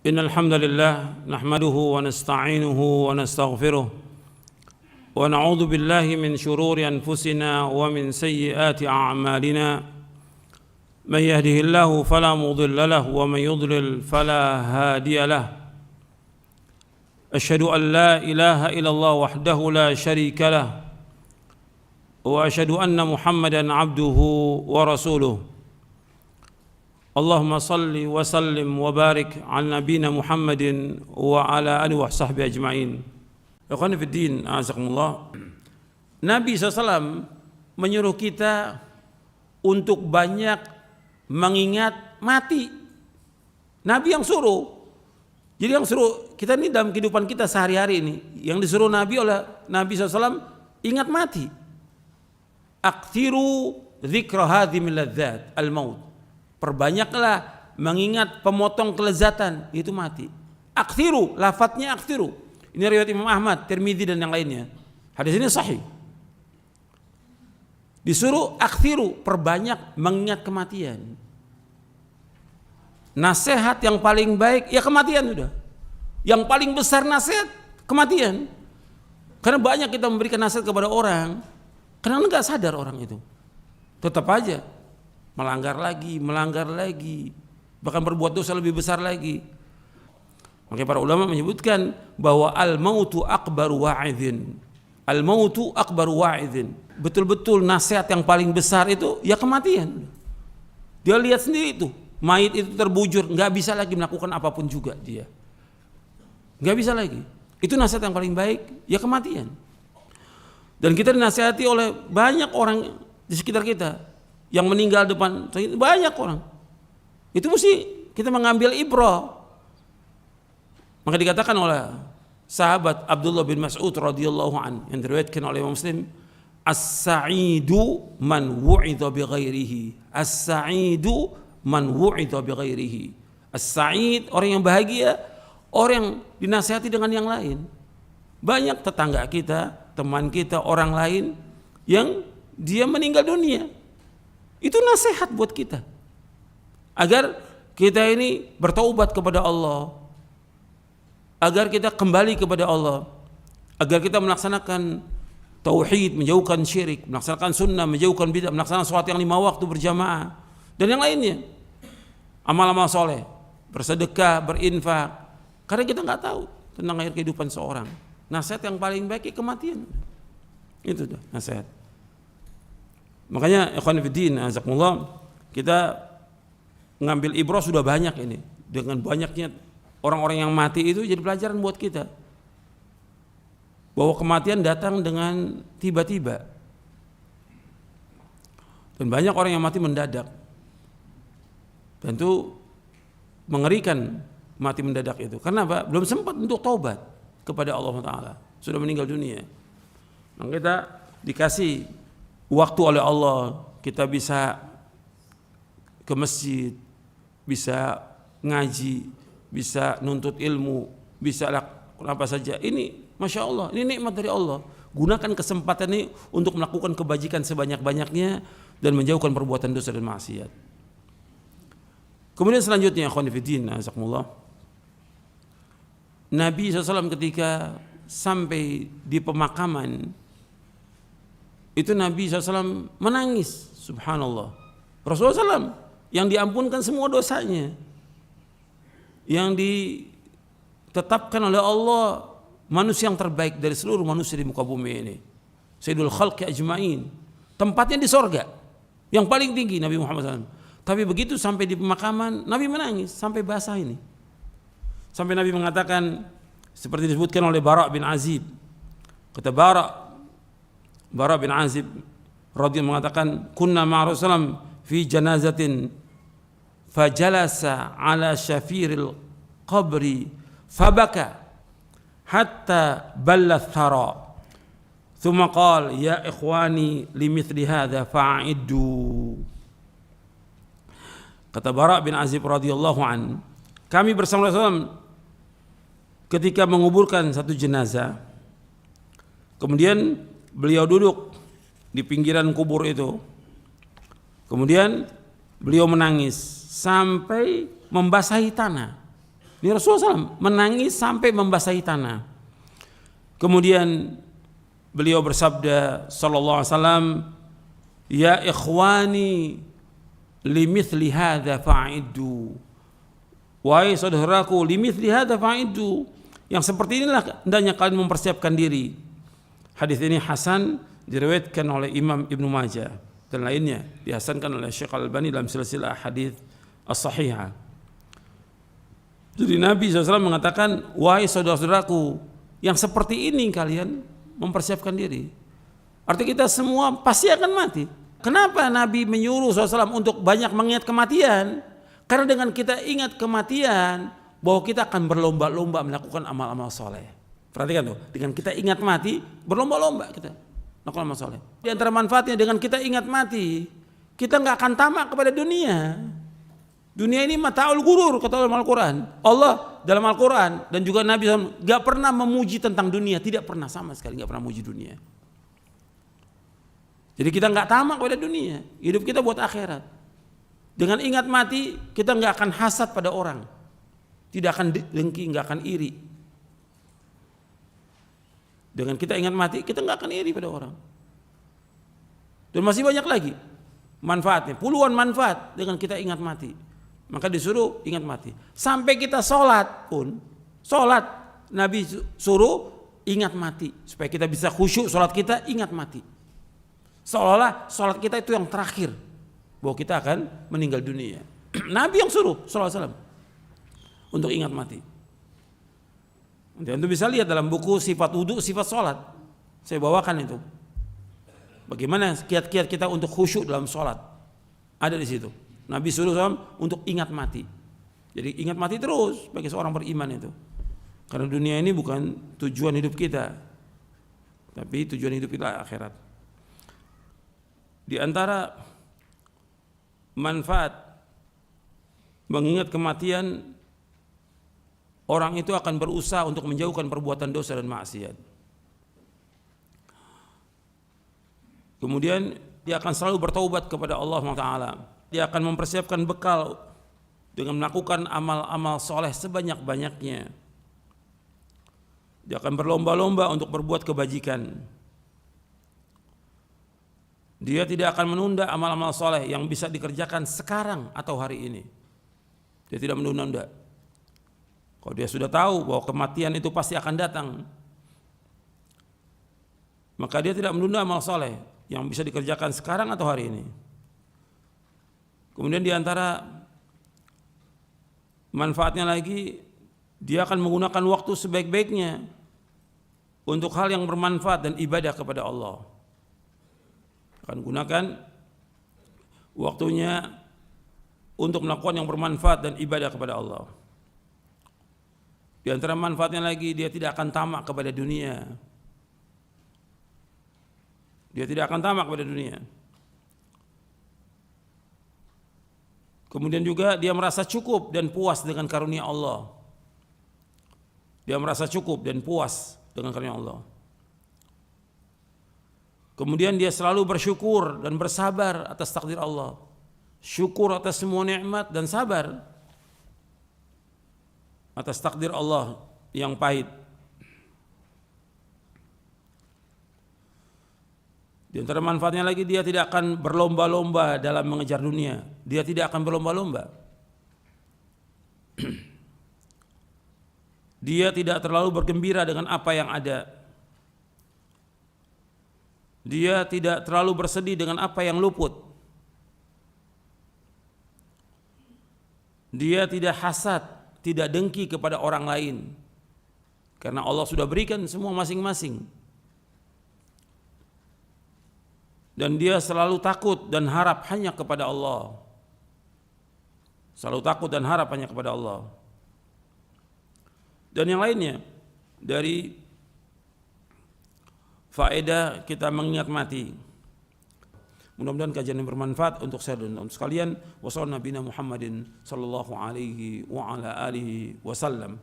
إن الحمد لله نحمده ونستعينه ونستغفره ونعوذ بالله من شرور أنفسنا ومن سيئات أعمالنا من يهده الله فلا مضل له ومن يضلل فلا هادي له أشهد أن لا إله إلا الله وحده لا شريك له وأشهد أن محمدا عبده ورسوله اللهم صل وسلم وبارك على نبينا محمد وعلى آله وصحبه أجمعين. Ikhwan fiddin, azakumullah. Nabi SAW menyuruh kita untuk banyak mengingat mati. Nabi yang suruh. Jadi yang suruh kita ini dalam kehidupan kita sehari-hari ini, yang disuruh Nabi oleh Nabi SAW, ingat mati. Aktsiru dzikra hadhimil ladzat al-maut. Perbanyaklah mengingat pemotong kelezatan, itu mati. Aktsiru, lafadznya aktsiru. Ini riwayat Imam Ahmad, Tirmidzi dan yang lainnya. Hadis ini sahih. Disuruh aktsiru, perbanyak mengingat kematian. Nasihat yang paling baik ya kematian sudah. Yang paling besar nasihat kematian. Karena banyak kita memberikan nasihat kepada orang, karena enggak sadar orang itu. Tetap aja melanggar lagi, bahkan berbuat dosa lebih besar lagi. Makanya para ulama menyebutkan bahwa al-mautu akbaru wa'idhin. Al-mautu akbaru wa'idhin. Betul-betul nasihat yang paling besar itu ya kematian. Dia lihat sendiri itu, mayit itu terbujur, nggak bisa lagi melakukan apapun juga dia. Nggak bisa lagi. Itu nasihat yang paling baik, ya kematian. Dan kita dinasihati oleh banyak orang di sekitar kita. Yang meninggal depan banyak orang. Itu mesti kita mengambil ibrah. Maka dikatakan oleh sahabat Abdullah bin Mas'ud radhiyallahu an yang diriwayatkan oleh Imam Muslim, as-sa'idu man wu'idha bi ghairihi. As-sa'idu man wu'idha bi ghairihi. As-sa'id, orang yang bahagia, orang yang dinasihati dengan yang lain. Banyak tetangga kita, teman kita, orang lain yang dia meninggal dunia. Itu nasihat buat kita agar kita ini bertaubat kepada Allah, agar kita kembali kepada Allah, agar kita melaksanakan tauhid, menjauhkan syirik, melaksanakan sunnah, menjauhkan bid'ah, melaksanakan sholat yang 5 waktu berjamaah dan yang lainnya, amal-amal soleh, bersedekah, berinfak. Karena kita nggak tahu tentang akhir kehidupan seorang. Nasihat yang paling baik ya kematian. Itu dah nasihat. Makanya ikhwan fiddin, azakumullah, kita ngambil ibrah sudah banyak ini. Dengan banyaknya orang-orang yang mati itu jadi pelajaran buat kita. Bahwa kematian datang dengan tiba-tiba. Dan banyak orang yang mati mendadak. Tentu mengerikan mati mendadak itu. Karena apa? Belum sempat untuk taubat kepada Allah Ta'ala. Sudah meninggal dunia. Maka kita dikasih waktu oleh Allah, kita bisa ke masjid, bisa ngaji, bisa nuntut ilmu, bisa apa saja. Ini Masya Allah, ini nikmat dari Allah. Gunakan kesempatan ini untuk melakukan kebajikan sebanyak-banyaknya dan menjauhkan perbuatan dosa dan maksiat. Kemudian selanjutnya, ikhwan fillah, azakumullah, Nabi SAW ketika sampai di pemakaman itu Nabi SAW menangis, subhanallah. Rasulullah SAW yang diampunkan semua dosanya, yang ditetapkan oleh Allah manusia yang terbaik dari seluruh manusia di muka bumi ini, Sayyidul Khalqi Ajma'in, tempatnya di sorga yang paling tinggi Nabi Muhammad SAW. Tapi begitu sampai di pemakaman, Nabi menangis sampai basah ini. Sampai Nabi mengatakan seperti disebutkan oleh Bara bin Azib, kata Bara bin Azib radhiyallahu mengatakan, kunna ma'a Rasulullah fi janazatin fajalasa ala syafiril qabri fabaka hatta balla thara thumma qala ya ikhwani limithli hadha fa'iddu. Kata Bara bin Azib radhiyallahu an, kami bersama Rasulullah ketika menguburkan satu jenazah, kemudian beliau duduk di pinggiran kubur itu. Kemudian beliau menangis sampai membasahi tanah. Ini Rasulullah SAW menangis sampai membasahi tanah. Kemudian beliau bersabda sallallahu alaihi wasallam, "Ya ikhwani, limithli hadza fa'iddu." Wahai saudaraku, limithli hadza fa'iddu. Yang seperti inilah hendaknya kalian mempersiapkan diri. Hadis ini hasan, diriwayatkan oleh Imam Ibnu Majah dan lainnya, dihasankan oleh Syekh Al-Albani dalam silsilah hadis as-sahihah. Jadi Nabi SAW mengatakan, wahai saudara-saudaraku, yang seperti ini kalian mempersiapkan diri. Artinya kita semua pasti akan mati. Kenapa Nabi menyuruh SAW untuk banyak mengingat kematian? Karena dengan kita ingat kematian, bahwa kita akan berlomba-lomba melakukan amal-amal soleh. Perhatikan tuh, dengan kita ingat mati, berlomba-lomba kita melakukan amal soleh. Di antara manfaatnya dengan kita ingat mati, kita nggak akan tamak kepada dunia. Dunia ini mata'ul gurur, kata dalam Al-Quran. Allah dalam Al-Quran dan juga Nabi SAW gak pernah memuji tentang dunia. Tidak pernah, sama sekali gak pernah memuji dunia. Jadi kita gak tamak pada dunia. Hidup kita buat akhirat. Dengan ingat mati, kita gak akan hasad pada orang. Tidak akan dengki, gak akan iri. Dengan kita ingat mati, kita gak akan iri pada orang. Dan masih banyak lagi manfaatnya. Puluhan manfaat dengan kita ingat mati. Maka disuruh ingat mati. Sampai kita sholat pun, sholat Nabi suruh ingat mati. Supaya kita bisa khusyuk sholat kita, ingat mati. Seolah-olah sholat kita itu yang terakhir, bahwa kita akan meninggal dunia. Nabi yang suruh sallallahu alaihi wasallam untuk ingat mati. Anda bisa lihat dalam buku sifat wudu, sifat sholat. Saya bawakan itu. Bagaimana kiat-kiat kita untuk khusyuk dalam sholat. Ada di situ. Nabi suruh SAW untuk ingat mati. Jadi ingat mati terus bagi seorang beriman itu. Karena dunia ini bukan tujuan hidup kita, tapi tujuan hidup kita akhirat. Di antara manfaat mengingat kematian, orang itu akan berusaha untuk menjauhkan perbuatan dosa dan maksiat. Kemudian dia akan selalu bertaubat kepada Allah Taala. Dia akan mempersiapkan bekal dengan melakukan amal-amal soleh sebanyak-banyaknya. Dia akan berlomba-lomba untuk berbuat kebajikan. Dia tidak akan menunda amal-amal soleh yang bisa dikerjakan sekarang atau hari ini. Dia tidak menunda-nunda. Kalau dia sudah tahu bahwa kematian itu pasti akan datang, maka dia tidak menunda amal soleh yang bisa dikerjakan sekarang atau hari ini. Kemudian di antara manfaatnya lagi, dia akan menggunakan waktu sebaik-baiknya untuk hal yang bermanfaat dan ibadah kepada Allah. Akan gunakan waktunya untuk melakukan yang bermanfaat dan ibadah kepada Allah. Di antara manfaatnya lagi, dia tidak akan tamak kepada dunia. Dia tidak akan tamak kepada dunia. Kemudian juga dia merasa cukup dan puas dengan karunia Allah. Dia merasa cukup dan puas dengan karunia Allah. Kemudian dia selalu bersyukur dan bersabar atas takdir Allah. Syukur atas semua nikmat dan sabar atas takdir Allah yang pahit. Di antara manfaatnya lagi, dia tidak akan berlomba-lomba dalam mengejar dunia. Dia tidak akan berlomba-lomba. Dia tidak terlalu bergembira dengan apa yang ada. Dia tidak terlalu bersedih dengan apa yang luput. Dia tidak hasad, tidak dengki kepada orang lain. Karena Allah sudah berikan semua masing-masing. Dan dia selalu takut dan harap hanya kepada Allah. Selalu takut dan harap hanya kepada Allah. Dan yang lainnya dari faedah kita mengingat mati. Mudah-mudahan kajian yang bermanfaat untuk saya dan untuk sekalian. Wassallallahu Nabi Muhammadin sallallahu alaihi wa ala alihi wasallam.